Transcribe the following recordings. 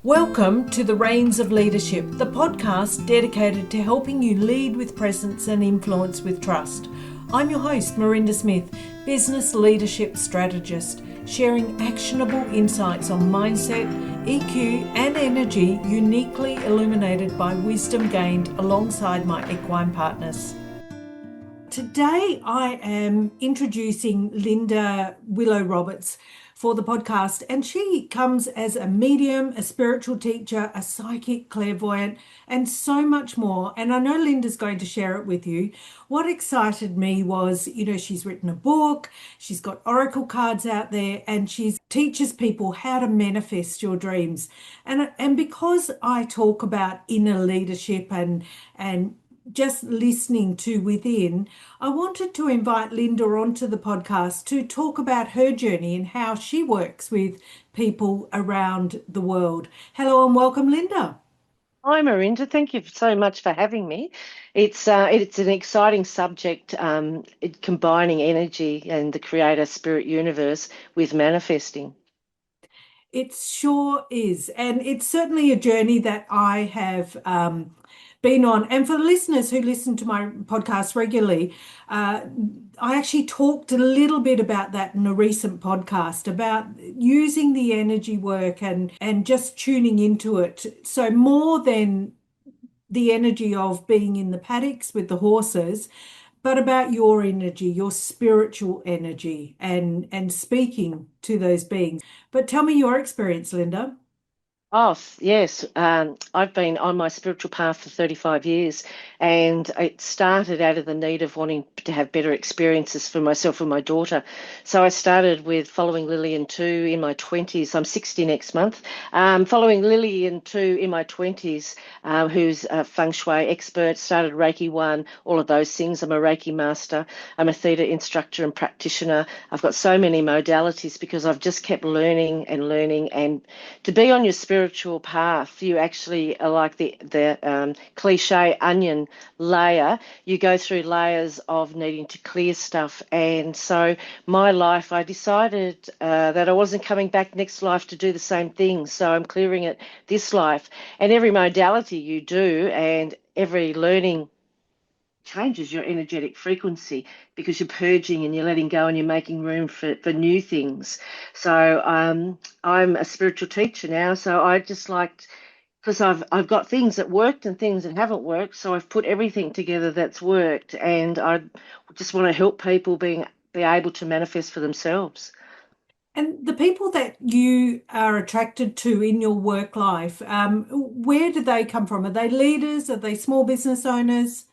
Welcome to The Reins of Leadership, the podcast dedicated to helping you lead with presence and influence with trust. I'm your host, Marinda Smith, business leadership strategist, sharing actionable insights on mindset, EQ, and energy uniquely illuminated by wisdom gained alongside my equine partners. Today, I am introducing Linda Willow Roberts for the podcast, and she comes as a medium, a spiritual teacher, a psychic, clairvoyant, and so much more. And I know Linda's going to share it with you. What excited me was, she's written a book, she's got oracle cards out there, and she teaches people how to manifest your dreams. And because I talk about inner leadership and just listening to within, I wanted to invite Linda onto the podcast to talk about her journey and how she works with people around the world. Hello and welcome, Linda. Hi, Marinda. Thank you so much for having me. It's an exciting subject, combining energy and the creator spirit universe with manifesting. It sure is. And it's certainly a journey that I have been on. And for the listeners who listen to my podcast regularly, I actually talked a little bit about that in a recent podcast about using the energy work and just tuning into it. So more than the energy of being in the paddocks with the horses, but about your energy, your spiritual energy, and speaking to those beings. But tell me your experience, Linda. Oh, yes. I've been on my spiritual path for 35 years, and it started out of the need of wanting to have better experiences for myself and my daughter. So I started with following Lillian Tu in my 20s. I'm 60 next month. Following Lillian Tu in my 20s, who's a feng shui expert, started Reiki 1, all of those things. I'm a Reiki master. I'm a theta instructor and practitioner. I've got so many modalities because I've just kept learning and learning. And to be on your spiritual path, you actually are like the cliche onion layer. You go through layers of needing to clear stuff. And so my life, I decided that I wasn't coming back next life to do the same thing. So I'm clearing it this life. And every modality you do and every learning changes your energetic frequency because you're purging and you're letting go and you're making room for new things. So I'm a spiritual teacher now. So I just liked, because I've got things that worked and things that haven't worked. So I've put everything together that's worked, and I just want to help people be able to manifest for themselves. And the people that you are attracted to in your work life, where do they come from? Are they leaders? Are they small business owners?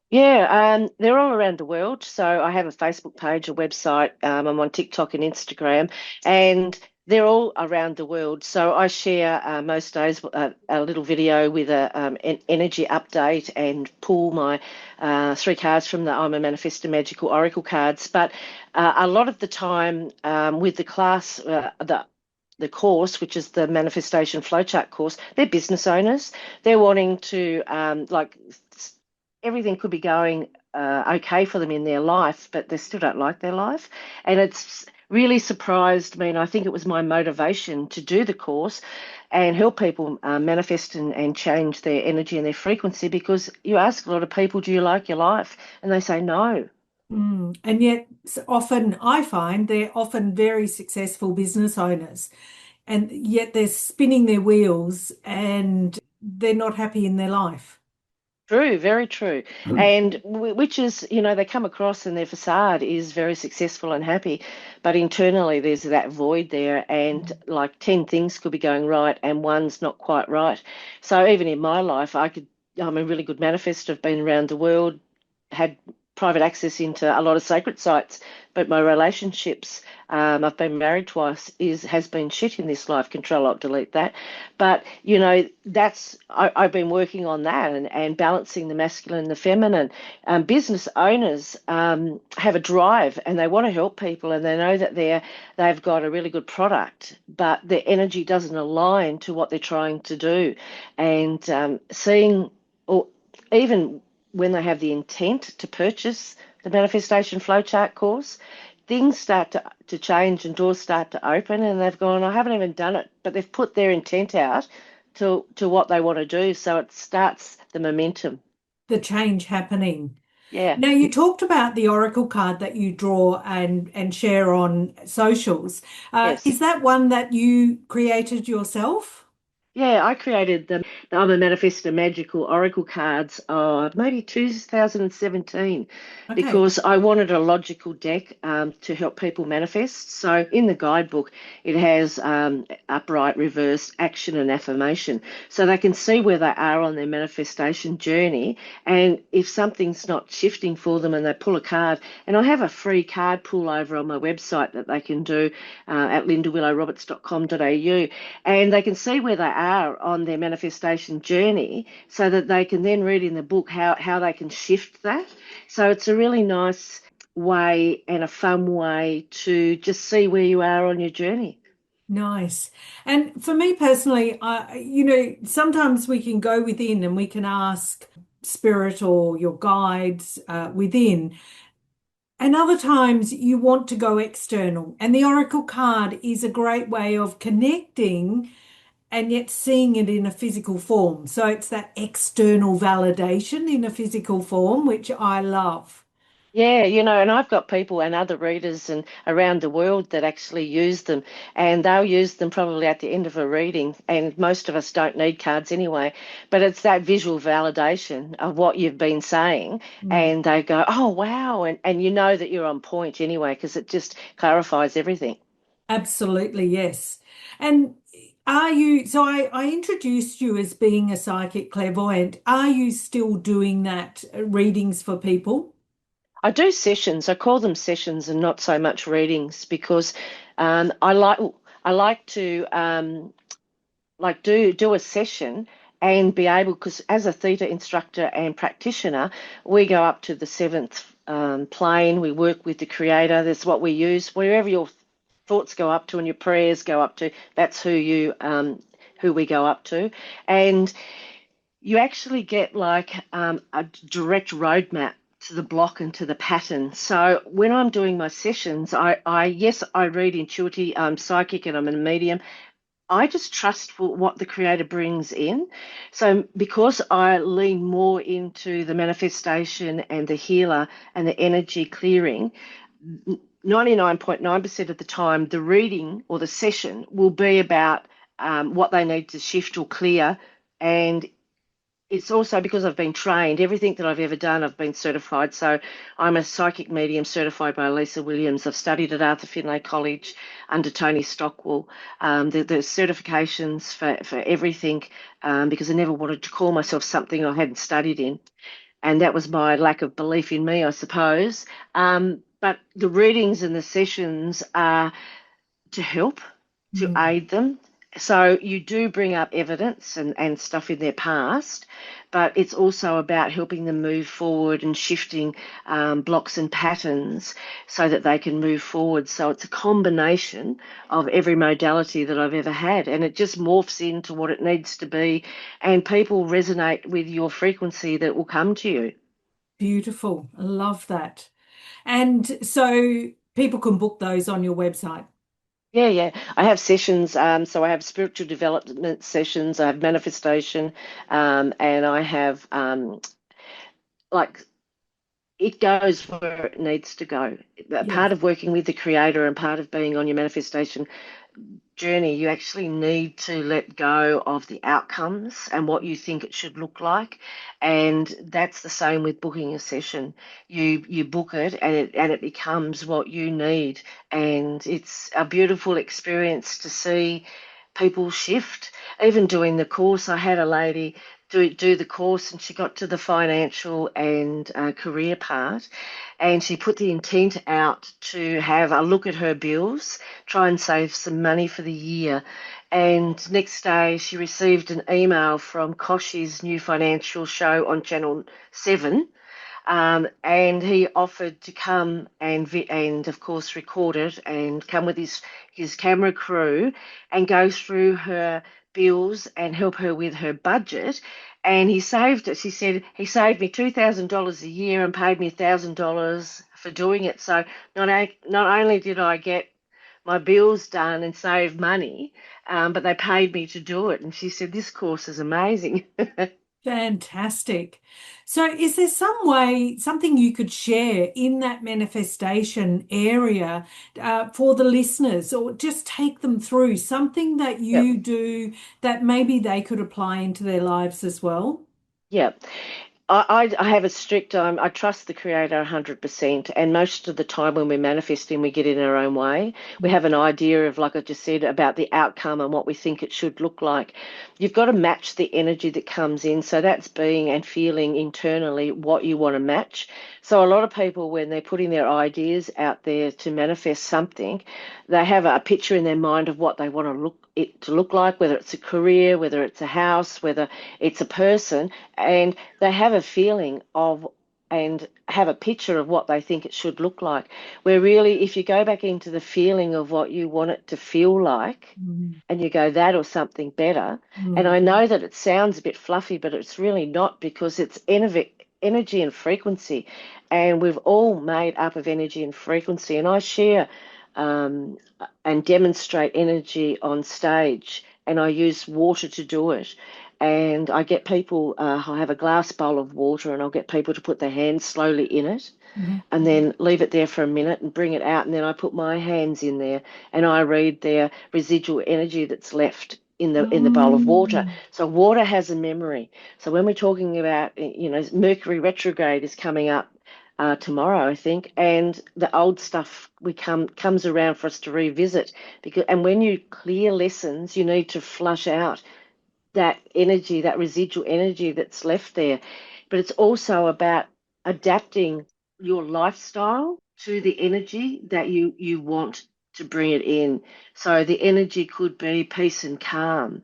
Yeah, they're all around the world. So I have a Facebook page, a website. I'm on TikTok and Instagram, and they're all around the world. So I share most days a little video with an energy update and pull my 3 cards from the I'm a Manifestor Magical Oracle cards. But a lot of the time with the class, the course, which is the Manifestation Flowchart course, they're business owners. They're wanting to everything could be going okay for them in their life, but they still don't like their life. And it's really surprised me. And I think it was my motivation to do the course and help people manifest and change their energy and their frequency, because you ask a lot of people, do you like your life? And they say no. And yet, often I find they're often very successful business owners, and yet they're spinning their wheels and they're not happy in their life. True, very true. And which is, they come across and their facade is very successful and happy, but internally there's that void there, and like 10 things could be going right and one's not quite right. So even in my life, I'm a really good manifestor. I've been around the world, had private access into a lot of sacred sites, but my relationships, I've been married twice, has been shit in this life. Control Alt Delete that. But I've been working on that and balancing the masculine and the feminine. Business owners have a drive and they want to help people, and they know that they've got a really good product, but their energy doesn't align to what they're trying to do. And seeing, or even when they have the intent to purchase the Manifestation Flowchart course, things start to change and doors start to open, and they've gone, I haven't even done it, but they've put their intent out to what they want to do. So it starts the momentum. The change happening. Yeah. Now, you talked about the oracle card that you draw and share on socials. Yes. Is that one that you created yourself? Yeah, I created the I'm a Manifestor magical oracle cards maybe 2017 Okay. because I wanted a logical deck to help people manifest. So in the guidebook, it has upright, reverse, action, and affirmation. So they can see where they are on their manifestation journey. And if something's not shifting for them and they pull a card, and I have a free card pull over on my website that they can do at lindawillowroberts.com.au, and they can see where they are on their manifestation journey so that they can then read in the book how they can shift that. So it's a really nice way and a fun way to just see where you are on your journey. Nice. And for me personally, sometimes we can go within and we can ask spirit or your guides within. And other times you want to go external. And the oracle card is a great way of connecting and yet seeing it in a physical form. So it's that external validation in a physical form, which I love. Yeah, and I've got people and other readers and around the world that actually use them, and they'll use them probably at the end of a reading. And most of us don't need cards anyway, but it's that visual validation of what you've been saying, Mm, and they go, "Oh, wow," and you know that you're on point anyway because it just clarifies everything. absolutely, yes. And I introduced you as being a psychic clairvoyant. Are you still doing that readings for people? I do sessions. I call them sessions and not so much readings because I like to do a session and be able, because as a theta instructor and practitioner, we go up to the seventh plane. We work with the creator. That's what we use. Wherever your thoughts go up to and your prayers go up to, that's who we go up to. And you actually get like a direct roadmap to the block and to the pattern. So when I'm doing my sessions, yes, I read intuitive, I'm psychic and I'm a medium. I just trust for what the creator brings in. So because I lean more into the manifestation and the healer and the energy clearing, 99.9% of the time, the reading or the session will be about what they need to shift or clear. And it's also because I've been trained, everything that I've ever done, I've been certified. So I'm a psychic medium certified by Lisa Williams. I've studied at Arthur Findlay College under Tony Stockwell. The certifications for everything because I never wanted to call myself something I hadn't studied in. And that was my lack of belief in me, I suppose. But the readings and the sessions are to help, to Mm. aid them. So you do bring up evidence and stuff in their past, but it's also about helping them move forward and shifting blocks and patterns so that they can move forward. So it's a combination of every modality that I've ever had, and it just morphs into what it needs to be, and people resonate with your frequency that will come to you. Beautiful. I love that. And so people can book those on your website. Yeah, yeah. I have sessions. So I have spiritual development sessions. I have manifestation, and I have like it goes where it needs to go. Yes. Part of working with the creator and part of being on your manifestation journey, you actually need to let go of the outcomes and what you think it should look like. And that's the same with booking a session. You book it and it becomes what you need. And it's a beautiful experience to see people shift. Even doing the course, I had a lady do the course and she got to the financial and career part and she put the intent out to have a look at her bills, try and save some money for the year. And next day, she received an email from Koshi's new financial show on Channel 7. And he offered to come and of course record it and come with his camera crew and go through her bills and help her with her budget. And he saved it. She said he saved me $2,000 a year and paid me $1,000 for doing it. So not only did I get my bills done and save money, but they paid me to do it. And she said, "This course is amazing." Fantastic. So, is there some way, something you could share in that manifestation area for the listeners, or just take them through something that Yep. you do that maybe they could apply into their lives as well? Yep. I have a strict, I trust the creator 100%. And most of the time when we're manifesting, we get in our own way. We have an idea of, like I just said, about the outcome and what we think it should look like. You've got to match the energy that comes in. So that's being and feeling internally what you want to match. So a lot of people, when they're putting their ideas out there to manifest something, they have a picture in their mind of what they want to look like, whether it's a career, whether it's a house, whether it's a person, and they have a feeling of and have a picture of what they think it should look like. Where really, if you go back into the feeling of what you want it to feel like, Mm, and you go that or something better, and mm, I know that it sounds a bit fluffy, but it's really not, because it's energy and frequency, and we've all made up of energy and frequency. And I share um, and demonstrate energy on stage, and I use water to do it. And I get people, I have a glass bowl of water, and I'll get people to put their hands slowly in it mm, and then leave it there for a minute and bring it out. And then I put my hands in there and I read their residual energy that's left in the bowl of water. mm. So water has a memory. So when we're talking about, Mercury retrograde is coming up tomorrow, I think, and the old stuff we comes around for us to revisit. And when you clear lessons, you need to flush out that energy, that residual energy that's left there. But it's also about adapting your lifestyle to the energy that you want to bring it in. So the energy could be peace and calm.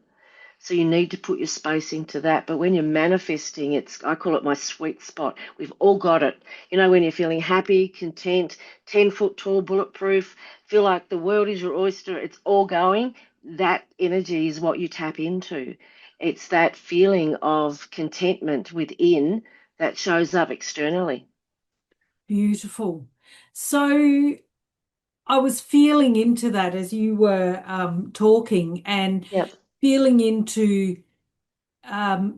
So you need to put your space into that. But when you're manifesting, I call it my sweet spot. We've all got it. When you're feeling happy, content, 10-foot tall, bulletproof, feel like the world is your oyster, it's all going. That energy is what you tap into. It's that feeling of contentment within that shows up externally. Beautiful. So, I was feeling into that as you were talking, and Yep, feeling into.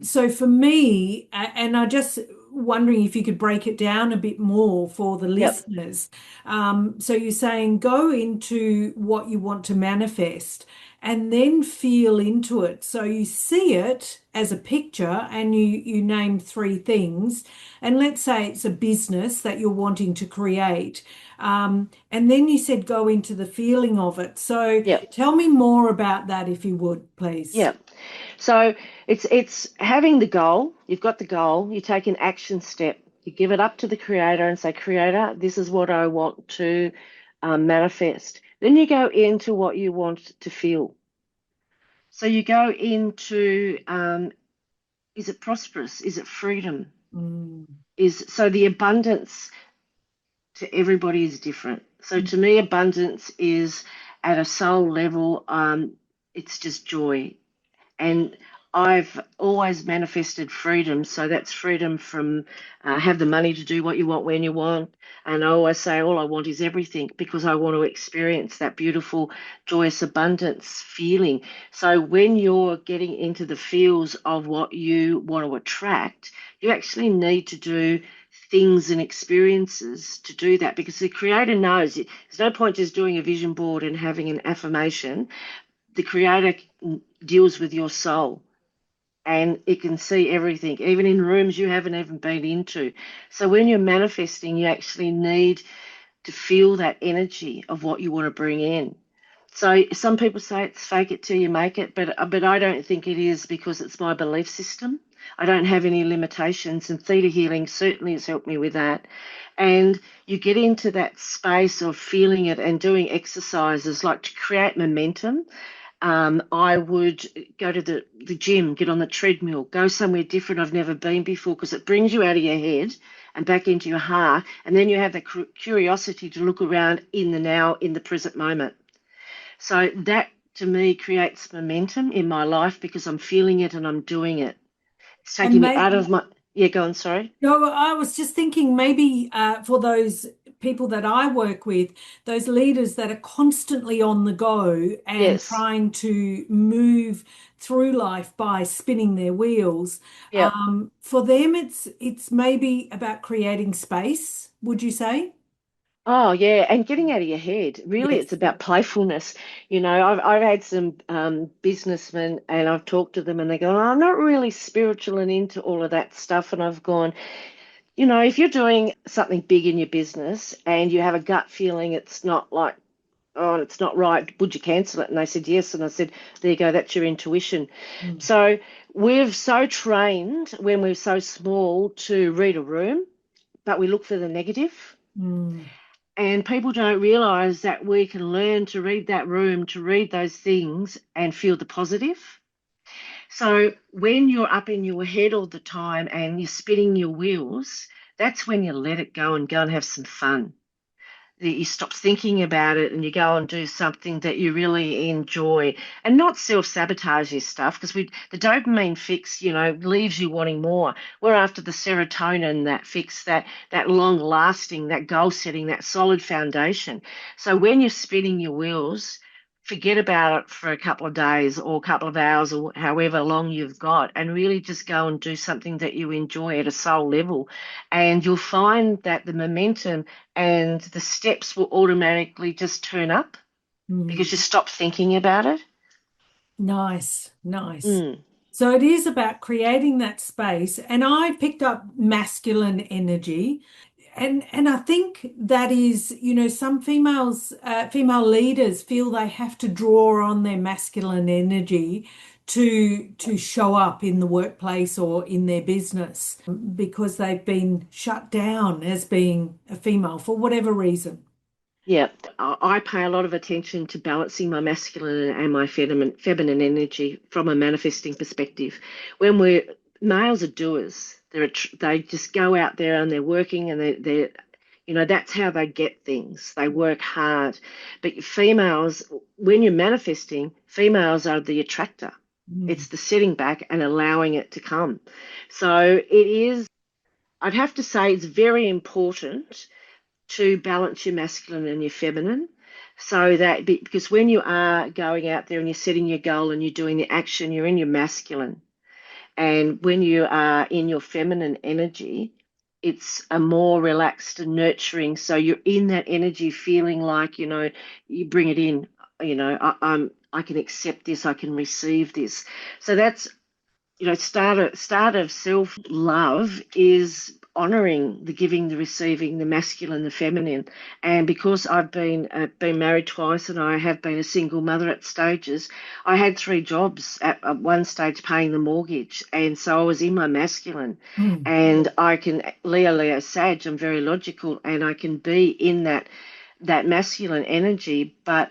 So for me, and I just wondering if you could break it down a bit more for the yep, listeners. So you're saying go into what you want to manifest and then feel into it. So you see it as a picture and you name three things. And let's say it's a business that you're wanting to create. And then you said go into the feeling of it. So yep, tell me more about that if you would, please. yep. So it's having the goal. You've got the goal. You take an action step. You give it up to the creator and say, "Creator, this is what I want to manifest." Then you go into what you want to feel. So you go into, is it prosperous? Is it freedom? Mm. Is so the abundance to everybody is different. So to me, abundance is at a soul level. It's just joy. And I've always manifested freedom. So that's freedom from have the money to do what you want when you want. And I always say, all I want is everything, because I want to experience that beautiful, joyous abundance feeling. So when you're getting into the feels of what you want to attract, you actually need to do things and experiences to do that, because the creator knows there's no point just doing a vision board and having an affirmation. The creator deals with your soul, and it can see everything, even in rooms you haven't even been into. So when you're manifesting, you actually need to feel that energy of what you want to bring in. So some people say it's fake it till you make it, but I don't think it is, because it's my belief system. I don't have any limitations, and theta healing certainly has helped me with that. And you get into that space of feeling it and doing exercises like to create momentum. I would go to the gym, get on the treadmill, go somewhere different I've never been before, because it brings you out of your head and back into your heart. And then you have the curiosity to look around in the now, in the present moment. So that to me creates momentum in my life, because I'm feeling it and I'm doing it. It's And taking me maybe, out of my, yeah, go on, sorry. no, I was just thinking maybe for those people that I work with, those leaders that are constantly on the go and Yes. trying to move through life by spinning their wheels. Yep. For them, it's maybe about creating space, would you say? Oh, yeah, and getting out of your head. Really, Yes. it's about playfulness. I've had some businessmen, and I've talked to them, and they go, "Oh, I'm not really spiritual and into all of that stuff." And I've gone, if you're doing something big in your business and you have a gut feeling it's not like, oh, it's not right, would you cancel it? And they said yes. And I said, there you go, that's your intuition. Mm. So we're so trained when we're so small to read a room, but we look for the negative. Mm. And people don't realize that we can learn to read that room, to read those things and feel the positive. So when you're up in your head all the time and you're spinning your wheels, that's when you let it go and have some fun. You stop thinking about it and you go and do something that you really enjoy and not self-sabotage your stuff because the dopamine fix, leaves you wanting more. We're after the serotonin, that fix, that long lasting, that goal setting, that solid foundation. So when you're spinning your wheels, forget about it for a couple of days or a couple of hours or however long you've got and really just go and do something that you enjoy at a soul level. And you'll find that the momentum and the steps will automatically just turn up because Mm. you stop thinking about it. Nice, nice. Mm. So it is about creating that space. And I picked up masculine energy. And I think that is, some female leaders feel they have to draw on their masculine energy to show up in the workplace or in their business because they've been shut down as being a female for whatever reason. Yeah, I pay a lot of attention to balancing my masculine and my feminine energy from a manifesting perspective. When we're males are doers, they just go out there and they're working and that's how they get things. They work hard. But females, when you're manifesting, females are the attractor. Mm. It's the sitting back and allowing it to come. So it is, I'd have to say it's very important to balance your masculine and your feminine so that because when you are going out there and you're setting your goal and you're doing the action, you're in your masculine. And when you are in your feminine energy, it's a more relaxed and nurturing. So you're in that energy feeling like, you bring it in, I can accept this, I can receive this. So that's start of self love is honoring the giving, the receiving, the masculine, the feminine. And because I've been married twice and I have been a single mother at stages, I had three jobs at one stage paying the mortgage, and so I was in my masculine. Mm. And I can Leo Sag, I'm very logical, and I can be in that masculine energy, but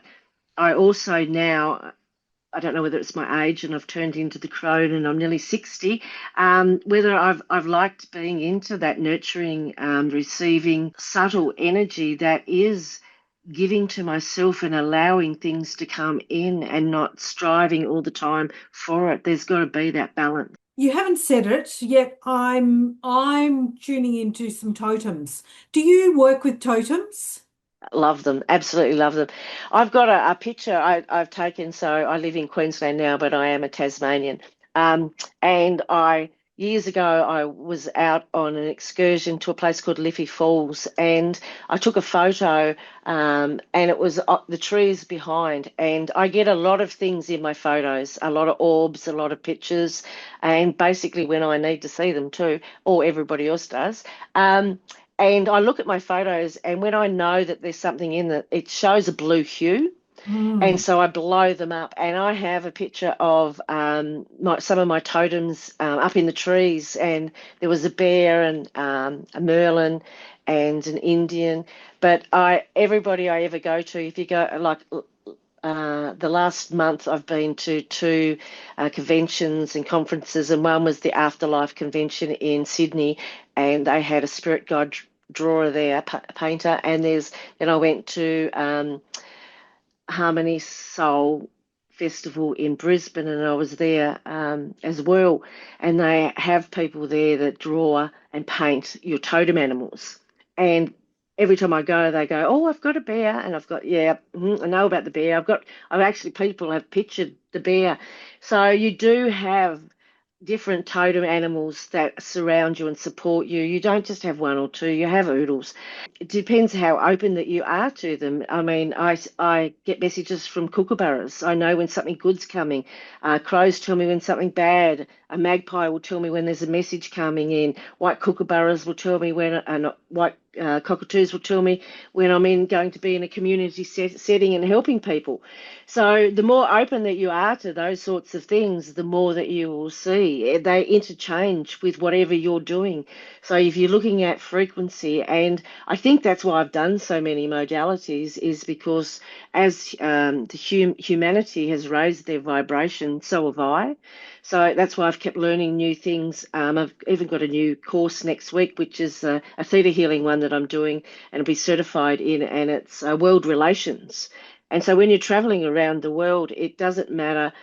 I also now I don't know whether it's my age and I've turned into the crone and I'm nearly 60, whether I've liked being into that nurturing, receiving subtle energy that is giving to myself and allowing things to come in and not striving all the time for it. There's got to be that balance. You haven't said it yet. I'm tuning into some totems. Do you work with totems? Love them, absolutely love them. I've got a picture I've taken. So I live in Queensland now, but I am a Tasmanian. And years ago, I was out on an excursion to a place called Liffey Falls, and I took a photo, and it was the trees behind. And I get a lot of things in my photos, a lot of orbs, a lot of pictures, and basically when I need to see them too, or everybody else does. And I look at my photos, and when I know that there's something in it shows a blue hue. And Mm. so I blow them up. And I have a picture of some of my totems up in the trees. And there was a bear and a merlin and an Indian. But everybody I ever go to, if you go, like the last month, I've been to two conventions and conferences, and one was the Afterlife Convention in Sydney, and they had a spirit guide drawer there, painter, and then I went to Harmony Soul Festival in Brisbane, and I was there as well. And they have people there that draw and paint your totem animals, and every time I go, they go, "Oh, I've got a bear," and I've got, yeah, I know about the bear. I've actually, people have pictured the bear. So you do have different totem animals that surround you and support you. You don't just have one or two, you have oodles. It depends how open that you are to them. I mean, I get messages from kookaburras. I know when something good's coming. Crows tell me when something bad. A magpie will tell me when there's a message coming in. White kookaburras will tell me when, not white cockatoos will tell me when I'm going to be in a community setting and helping people. So the more open that you are to those sorts of things, the more that you will see. They interchange with whatever you're doing. So if you're looking at frequency, and I think that's why I've done so many modalities, is because as humanity has raised their vibration, so have I. So that's why I've kept learning new things. I've even got a new course next week, which is a theta healing one that I'm doing, and I'll be certified in, and it's world relations. And so when you're traveling around the world, it doesn't matter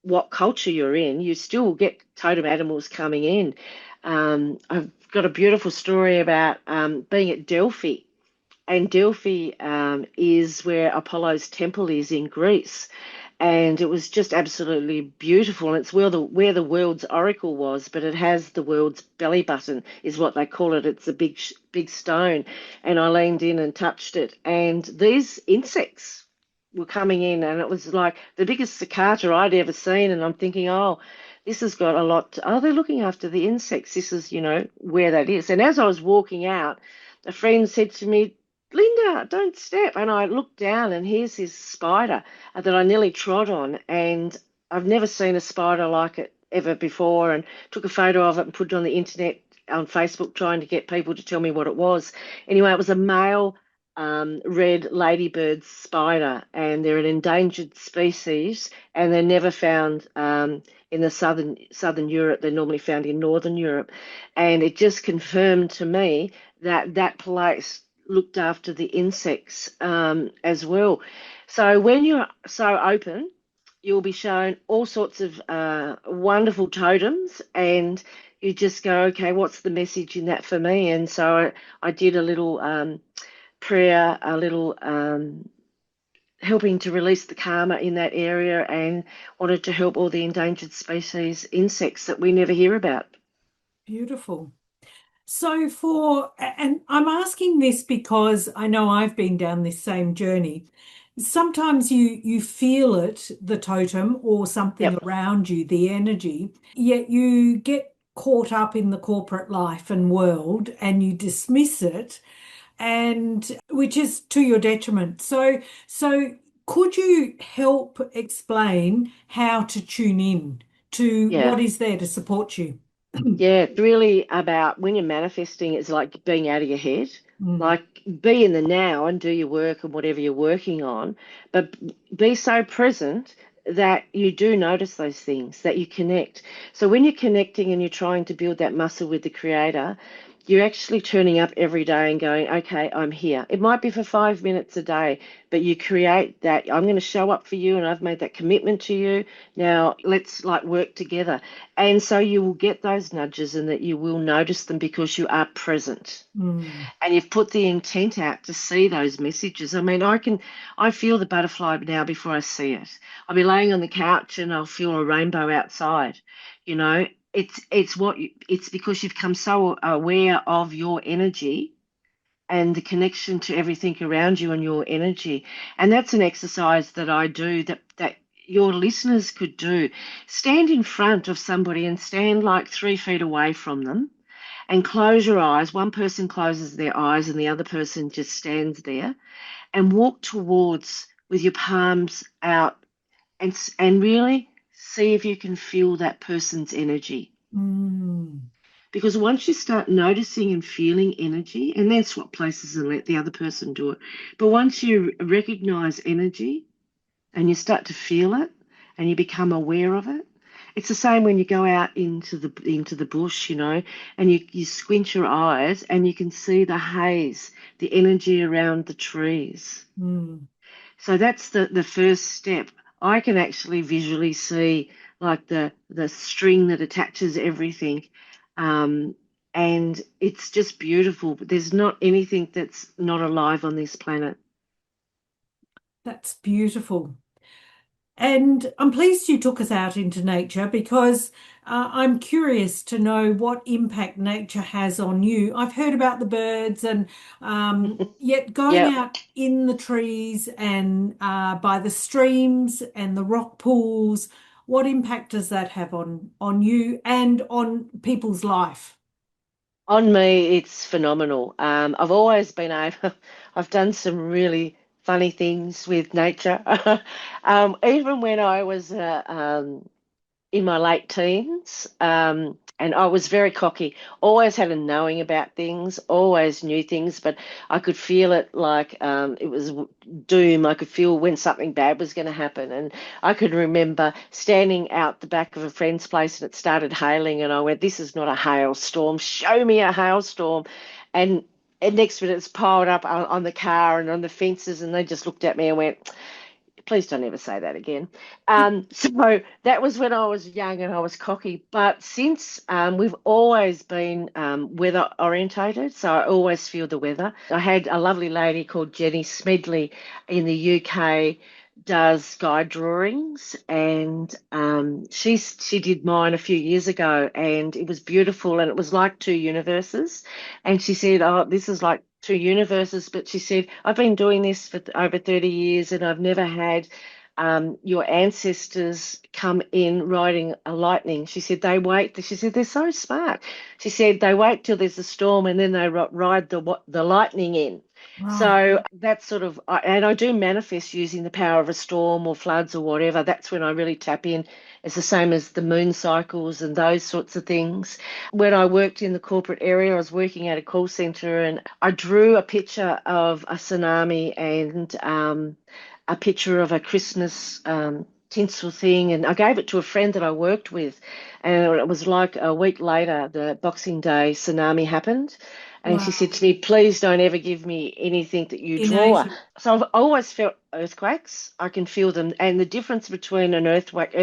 what culture you're in, you still get totem animals coming in. I've got a beautiful story about being at Delphi, and Delphi is where Apollo's temple is in Greece. And it was just absolutely beautiful. And it's where the world's oracle was, but it has the world's belly button, is what they call it. It's a big stone. And I leaned in and touched it, and these insects were coming in, and it was like the biggest cicada I'd ever seen. And I'm thinking, oh, this has got a lot. Oh, they're looking after the insects. This is, where that is. And as I was walking out, a friend said to me, "Linda, don't step." And I looked down, and here's this spider that I nearly trod on. And I've never seen a spider like it ever before, and took a photo of it and put it on the internet, on Facebook, trying to get people to tell me what it was. Anyway, it was a male red ladybird spider, and they're an endangered species, and they're never found in the southern Europe. They're normally found in northern Europe, and it just confirmed to me that that place looked after the insects as well. So when you're so open, you'll be shown all sorts of wonderful totems, and you just go, okay, what's the message in that for me? And so I did a little prayer, a little helping to release the karma in that area, and wanted to help all the endangered species insects that we never hear about. Beautiful. So and I'm asking this because I know I've been down this same journey. Sometimes you feel it, the totem or something Yep. around you, the energy, yet you get caught up in the corporate life and world and you dismiss it, and which is to your detriment. So could you help explain how to tune in to Yeah. what is there to support you? Yeah, it's really about, when you're manifesting, it's like being out of your head. Mm, Like, be in the now and do your work and whatever you're working on, but be so present that you do notice those things, that you connect. So when you're connecting and you're trying to build that muscle with the creator, you're actually turning up every day and going, okay, I'm here. It might be for 5 minutes a day, but you create that. I'm going to show up for you, and I've made that commitment to you. Now let's like work together. And so you will get those nudges, and that you will notice them because you are present, mm, and you've put the intent out to see those messages. I mean, I feel the butterfly now before I see it. I'll be laying on the couch and I'll feel a rainbow outside. You know, it's because you've come so aware of your energy and the connection to everything around you and your energy. And that's an exercise that I do, that your listeners could do. Stand in front of somebody and stand like 3 feet away from them, and close your eyes. One person closes their eyes and the other person just stands there, and walk towards with your palms out, and really see if you can feel that person's energy. mm. Because once you start noticing and feeling energy, and then swap places and let the other person do it. But once you recognize energy and you start to feel it and you become aware of it, it's the same when you go out into the bush, and you squint your eyes and you can see the haze, the energy around the trees. Mm, So that's the first step. I can actually visually see like the string that attaches everything, um, and it's just beautiful. There's not anything that's not alive on this planet. That's beautiful. And I'm pleased you took us out into nature because I'm curious to know what impact nature has on you. I've heard about the birds, and yet going Yeah. out in the trees and by the streams and the rock pools, what impact does that have on you and on people's life? On me, it's phenomenal. I've always been able, I've done some really funny things with nature. Even when I was in my late teens, and I was very cocky, always had a knowing about things, always knew things, but I could feel it like it was doom. I could feel when something bad was going to happen. And I could remember standing out the back of a friend's place and it started hailing, and I went, "This is not a hailstorm. Show me a hailstorm." And next minute it's piled up on the car and on the fences, and they just looked at me and went, "Please don't ever say that again." So that was when I was young and I was cocky. But since we've always been weather orientated, so I always feel the weather. I had a lovely lady called Jenny Smedley in the UK does guide drawings, and she did mine a few years ago, and it was beautiful, and it was like two universes. And she said, "Oh, this is like two universes," but she said, "I've been doing this for over 30 years and I've never had your ancestors come in riding a lightning." She said, "They wait." She said, "They're so smart." She said, "They wait till there's a storm and then they ride the lightning in." Right, So that's sort of, and I do manifest using the power of a storm or floods or whatever. That's when I really tap in. It's the same as the moon cycles and those sorts of things. When I worked in the corporate area, I was working at a call center, and I drew a picture of a tsunami and a picture of a Christmas tinsel thing, and I gave it to a friend that I worked with, and it was like a week later, the Boxing Day tsunami happened, and she said wow. to me, "Please don't ever give me anything that you In draw." Asia, So I've always felt earthquakes. I can feel them, and the difference between an earthquake,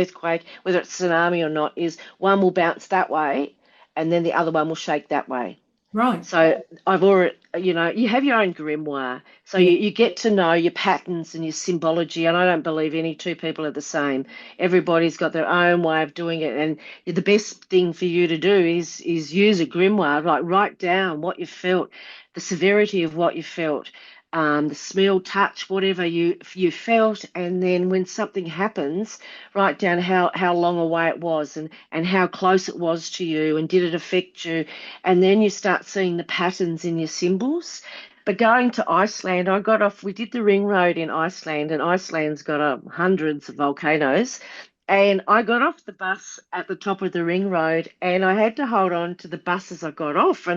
whether it's tsunami or not, is one will bounce that way, and then the other one will shake that way. right? So I've already, you have your own grimoire. So Yeah, you get to know your patterns and your symbology. And I don't believe any two people are the same. Everybody's got their own way of doing it. And the best thing for you to do is use a grimoire, like write down what you felt, the severity of what you felt, the smell, touch, whatever you felt. And then when something happens, write down how long away it was and how close it was to you and did it affect you, and then you start seeing the patterns in your symbols. But going to Iceland, I got off, we did the ring road in Iceland, and Iceland's got hundreds of volcanoes. And I got off the bus at the top of the ring road, and I had to hold on to the bus as I got off.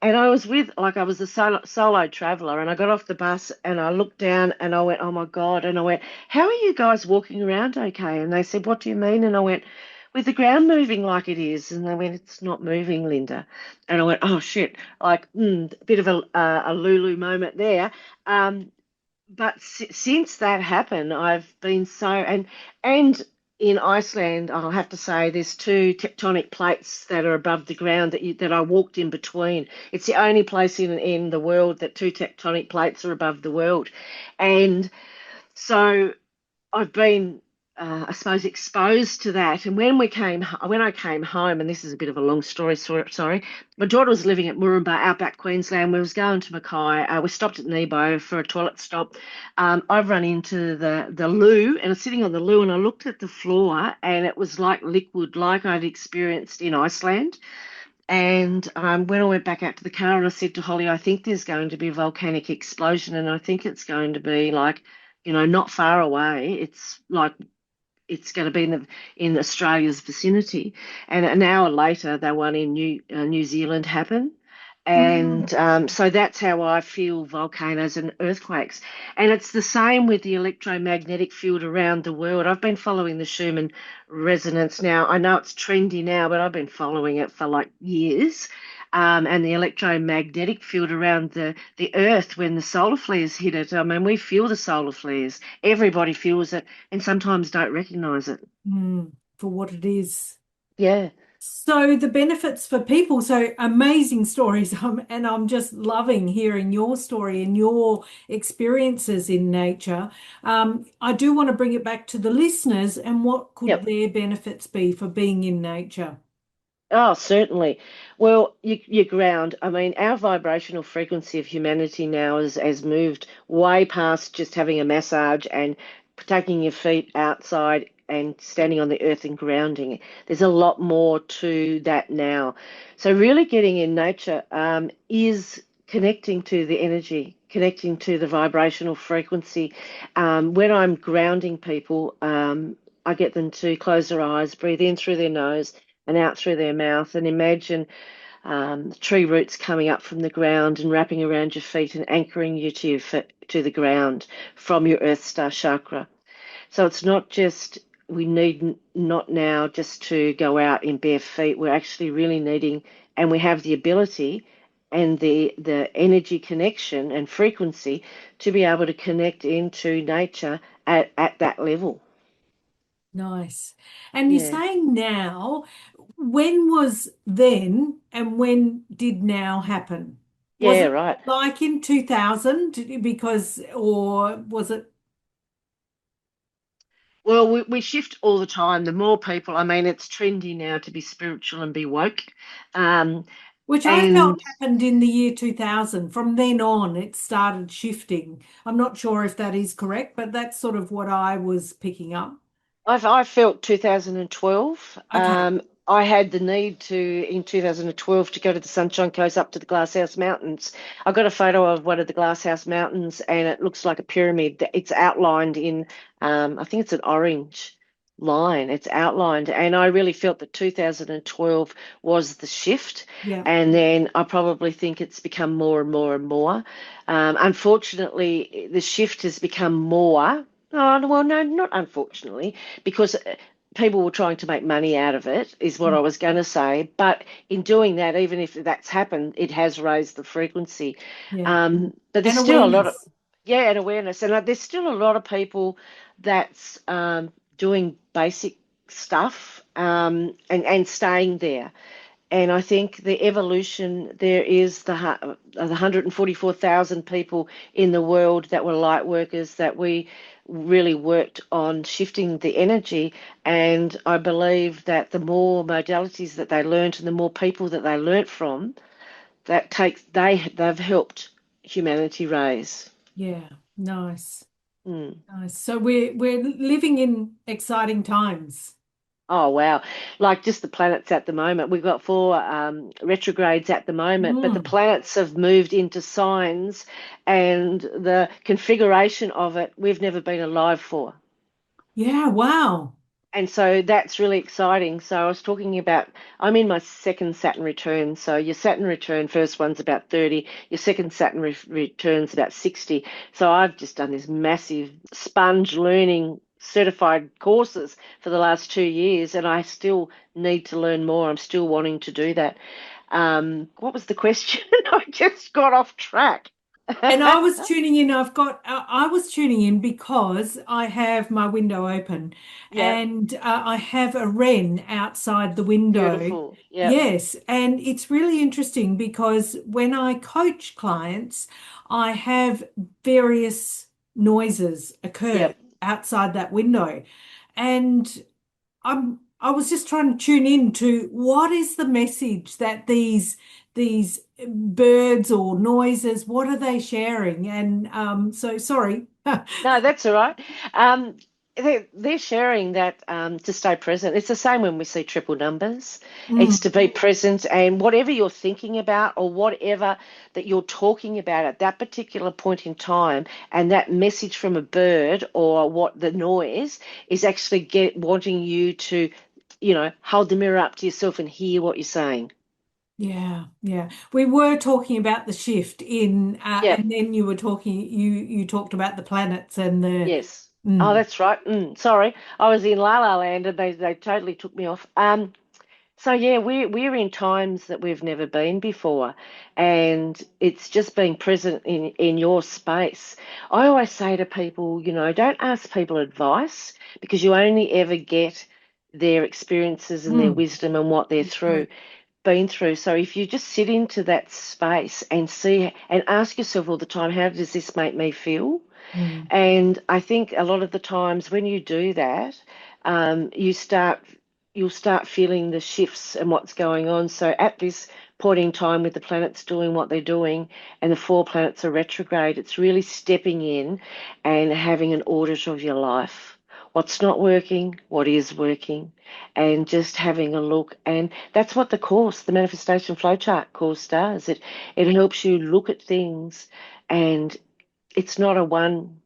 And I was with, like, I was a solo traveler, and I got off the bus and I looked down and I went, "Oh my God." And I went, "How are you guys walking around okay?" And they said, "What do you mean?" And I went, "With the ground moving like it is." And they went, "It's not moving, Linda." And I went, "Oh shit." Like, a bit of a Lulu moment there. Um, but since that happened, I've been so, and in Iceland, I'll have to say there's two tectonic plates that are above the ground that I walked in between. It's the only place in the world that two tectonic plates are above the world, and so I've been, I suppose, exposed to that. And when I came home, and this is a bit of a long story, sorry, my daughter was living at Moorooba, outback Queensland. We was going to Mackay. We stopped at Nebo for a toilet stop. I've run into the loo, and I was sitting on the loo, and I looked at the floor, and it was like liquid, like I'd experienced in Iceland. And when I went back out to the car, and I said to Holly, "I think there's going to be a volcanic explosion, and I think it's going to be like, not far away. It's like it's going to be in Australia's vicinity." And an hour later, the one in New Zealand happened. mm, And so that's how I feel volcanoes and earthquakes. And it's the same with the electromagnetic field around the world. I've been following the Schumann resonance now. I know it's trendy now, but I've been following it for like years. And the electromagnetic field around the Earth when the solar flares hit it. I mean, we feel the solar flares. Everybody feels it and sometimes don't recognize it. mm, for what it is. Yeah. So the benefits for people, so amazing stories, and I'm just loving hearing your story and your experiences in nature. I do want to bring it back to the listeners and what could Yep. their benefits be for being in nature? Oh, certainly. Well, you ground. I mean, our vibrational frequency of humanity now has moved way past just having a massage and taking your feet outside and standing on the earth and grounding. There's a lot more to that now. So, really getting in nature is connecting to the energy, connecting to the vibrational frequency. When I'm grounding people, I get them to close their eyes, breathe in through their nose and out through their mouth, and imagine tree roots coming up from the ground and wrapping around your feet and anchoring you to to the ground from your Earth Star chakra. So it's not just we need not now just to go out in bare feet. We're actually really needing, and we have the ability and the energy connection and frequency to be able to connect into nature at that level. Nice. And you're Yeah. saying now, when was then and when did now happen? Was Yeah, it right. like in 2000 because, or was it, Well, we shift all the time. The more people, I mean, it's trendy now to be spiritual and be woke. Um, which I felt and happened in the year 2000. From then on, it started shifting. I'm not sure if that is correct, but that's sort of what I was picking up. I felt 2012. Okay. I had the need to in 2012 to go to the Sunshine Coast up to the Glasshouse Mountains. I got a photo of one of the Glasshouse Mountains, and it looks like a pyramid. It's outlined in, I think it's an orange line. It's outlined, and I really felt that 2012 was the shift. Yeah. And then I probably think it's become more and more and more. Unfortunately, the shift has become more. Oh, well, no, not unfortunately, because people were trying to make money out of it, is what I was going to say. But in doing that, even if that's happened, it has raised the frequency. Yeah. But there's And still a lot of, awareness. yeah, and awareness. And there's still a lot of people that's doing basic stuff and staying there. And I think the evolution, there is the 144,000 people in the world that were light workers that we really worked on shifting the energy. And I believe that the more modalities that they learnt and the more people that they learnt from, they've helped humanity raise. Yeah. Nice. Mm. Nice. So we're living in exciting times. Oh wow. Like just the planets at the moment. We've got four retrogrades at the moment, but the Mm. planets have moved into signs and the configuration of it we've never been alive for. Yeah. Wow. And so that's really exciting. So I was talking about, I'm in my second Saturn return. So your Saturn return, first one's about 30, your second Saturn return's about 60. So I've just done this massive sponge learning certified courses for the last 2 years, and I still need to learn more. I'm still wanting to do that. What was the question? I just got off track. And I was tuning in. I was tuning in because I have my window open Yeah, and I have a wren outside the window. beautiful. Yeah, Yes. And it's really interesting because when I coach clients, I have various noises occur yeah. outside that window. And I was just trying to tune in to what is the message that these birds or noises, what are they sharing? And so sorry. No, that's all right. Um, they're sharing that to stay present. It's the same when we see triple numbers. It's to Mm, be present and whatever you're thinking about or whatever that you're talking about at that particular point in time, and that message from a bird or what the noise is actually wanting you to, hold the mirror up to yourself and hear what you're saying. yeah, yeah. We were talking about the shift in, Yeah. and then you talked about the planets and the. Yes. Oh, Mm, that's right. Sorry, I was in La La Land and they totally took me off. So yeah, we're in times that we've never been before, and it's just being present in your space. I always say to people, don't ask people advice because you only ever get their experiences and their Mm. wisdom and what they're Right. been through. So if you just sit into that space and see and ask yourself all the time, how does this make me feel? Mm. And I think a lot of the times when you do that, you'll start feeling the shifts and what's going on. So at this point in time, with the planets doing what they're doing and the four planets are retrograde, it's really stepping in and having an audit of your life. What's not working, what is working, and just having a look. And that's what the Manifestation Flowchart course does. It helps you look at things, and it's not a one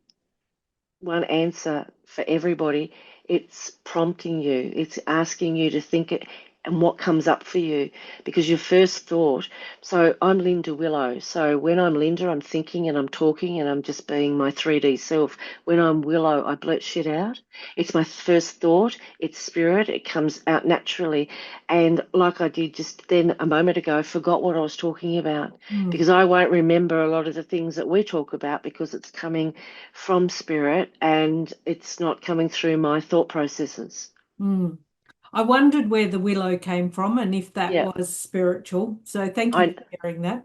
answer for everybody. It's prompting you, it's asking you to think it and what comes up for you because your first thought. So I'm Linda Willow. So when I'm Linda, I'm thinking and I'm talking and I'm just being my 3D self. When I'm Willow, I blurt shit out. It's my first thought, it's spirit, it comes out naturally. And like I did just then a moment ago, I forgot what I was talking about Mm. because I won't remember a lot of the things that we talk about because it's coming from spirit and it's not coming through my thought processes. Mm. I wondered where the willow came from and if that Yeah. was spiritual. So thank you I for sharing that.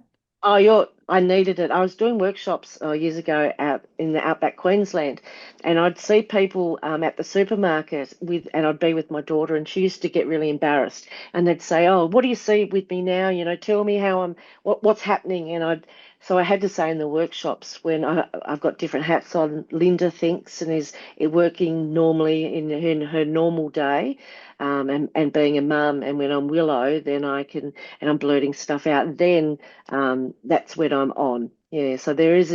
I needed it. I was doing workshops years ago out in the outback Queensland, and I'd see people at the supermarket and I'd be with my daughter, and she used to get really embarrassed, and they'd say, "Oh, what do you see with me now? You know, tell me how what's happening." So I had to say in the workshops when I've got different hats on. Linda thinks and is working normally in her normal day, and being a mum, and when I'm Willow, then I can and I'm blurting stuff out. Then that's when I'm on. Yeah, so there is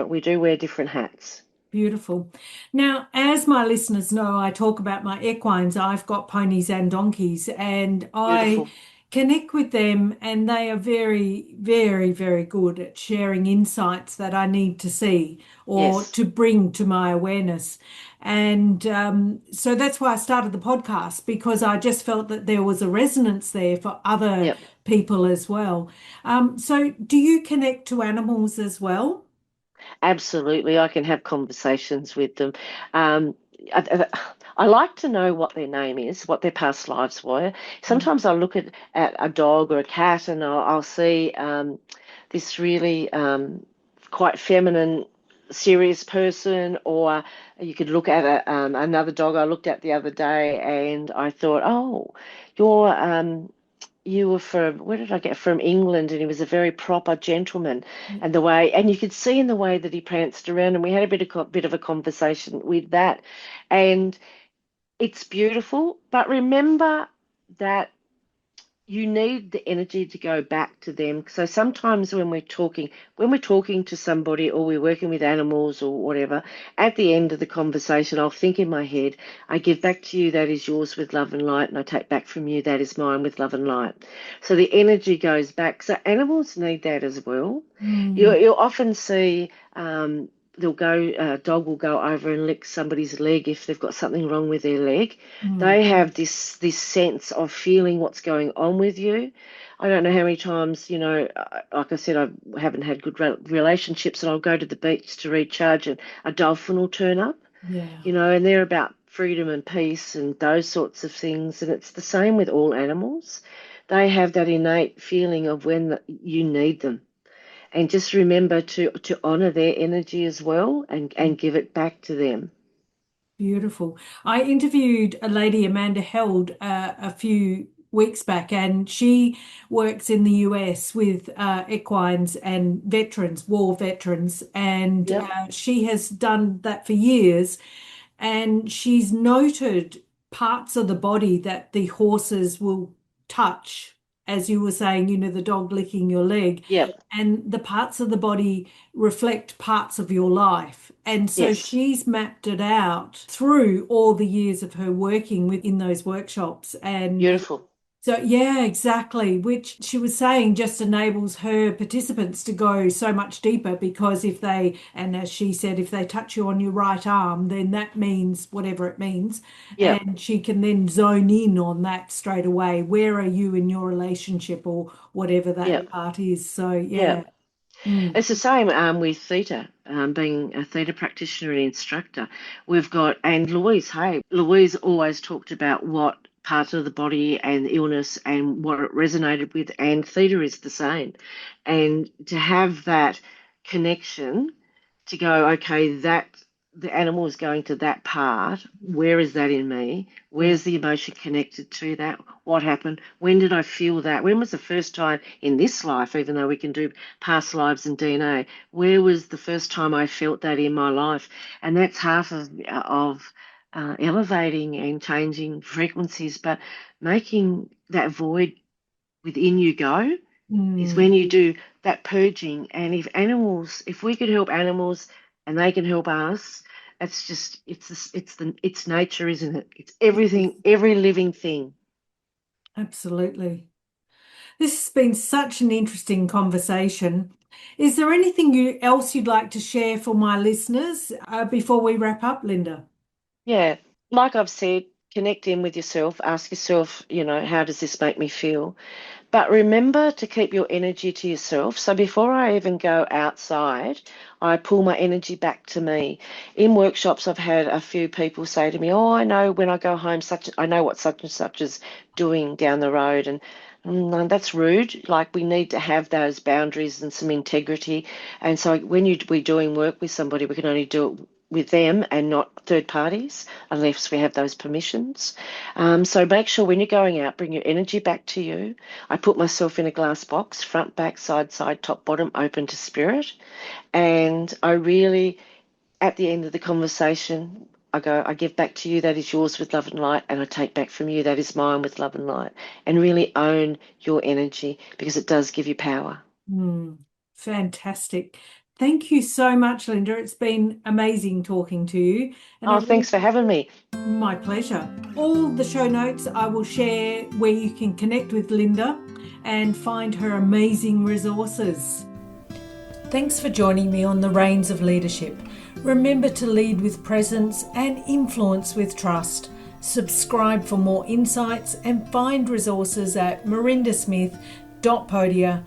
we do wear different hats. Beautiful. Now, as my listeners know, I talk about my equines. I've got ponies and donkeys, and I Beautiful. connect with them, and they are very, very, very good at sharing insights that I need to see or Yes. to bring to my awareness. And so that's why I started the podcast because I just felt that there was a resonance there for other Yep. people as well. So, do you connect to animals as well? Absolutely. I can have conversations with them. Um, I like to know what their name is, what their past lives were. Sometimes I'll look at a dog or a cat and I'll see this really quite feminine, serious person, or you could look at another dog I looked at the other day and I thought, oh, you're you were from where did I get from England, and he was a very proper gentleman, and you could see in the way that he pranced around, and we had a bit of a conversation with that, and it's beautiful. But remember that you need the energy to go back to them. So sometimes when we're talking to somebody or we're working with animals or whatever, at the end of the conversation, I'll think in my head, I give back to you that is yours with love and light, and I take back from you that is mine with love and light. So the energy goes back. So animals need that as well. Mm, You'll often see a dog will go over and lick somebody's leg if they've got something wrong with their leg. mm. They have this sense of feeling what's going on with you. I don't know how many times, like I said, I haven't had good relationships, and I'll go to the beach to recharge, and a dolphin will turn up, Yeah. and they're about freedom and peace and those sorts of things. And it's the same with all animals. They have that innate feeling of when you need them. And just remember to honor their energy as well and give it back to them. Beautiful. I interviewed a lady, Amanda Held, a few weeks back, and she works in the US with equines and veterans, war veterans, and Yep. she has done that for years. And she's noted parts of the body that the horses will touch, as you were saying, the dog licking your leg, Yep. and the parts of the body reflect parts of your life. And so Yes. she's mapped it out through all the years of her working within those workshops. And Beautiful. so, yeah, exactly, which she was saying just enables her participants to go so much deeper because and as she said, if they touch you on your right arm, then that means whatever it means. Yep. And she can then zone in on that straight away. Where are you in your relationship or whatever that Yep. part is? So, yeah. Yep. Mm, It's the same with theta, being a theta practitioner and instructor. We've got, and Louise, hey, Louise always talked about what parts of the body and illness and what it resonated with, and theta is the same. And to have that connection to go, okay, that the animal is going to that part. Where is that in me? Where's the emotion connected to that? What happened? When did I feel that? When was the first time in this life, even though we can do past lives and DNA, where was the first time I felt that in my life? And that's half of elevating and changing frequencies, but making that void within you go is when you do that purging. And if we could help animals and they can help us, it's nature, isn't it? It's everything, every living thing. Absolutely. This has been such an interesting conversation. Is there anything else you'd like to share for my listeners before we wrap up, Linda? Yeah, like I've said, connect in with yourself, ask yourself, how does this make me feel? But remember to keep your energy to yourself. So before I even go outside, I pull my energy back to me. In workshops, I've had a few people say to me, "Oh, I know when I go home, I know what such and such is doing down the road," and that's rude. Like, we need to have those boundaries and some integrity. And so when we're doing work with somebody, we can only do it with them and not third parties unless we have those permissions. So make sure when you're going out, bring your energy back to you. I put myself in a glass box, front, back, side, top, bottom, open to spirit. And I really, at the end of the conversation, I give back to you, that is yours with love and light, and I take back from you, that is mine with love and light. And really own your energy, because it does give you power. Fantastic. Thank you so much, Linda. It's been amazing talking to you. And Thanks for having me. My pleasure. All the show notes I will share where you can connect with Linda and find her amazing resources. Thanks for joining me on the Reins of Leadership. Remember to lead with presence and influence with trust. Subscribe for more insights and find resources at mirindasmith.podia.com.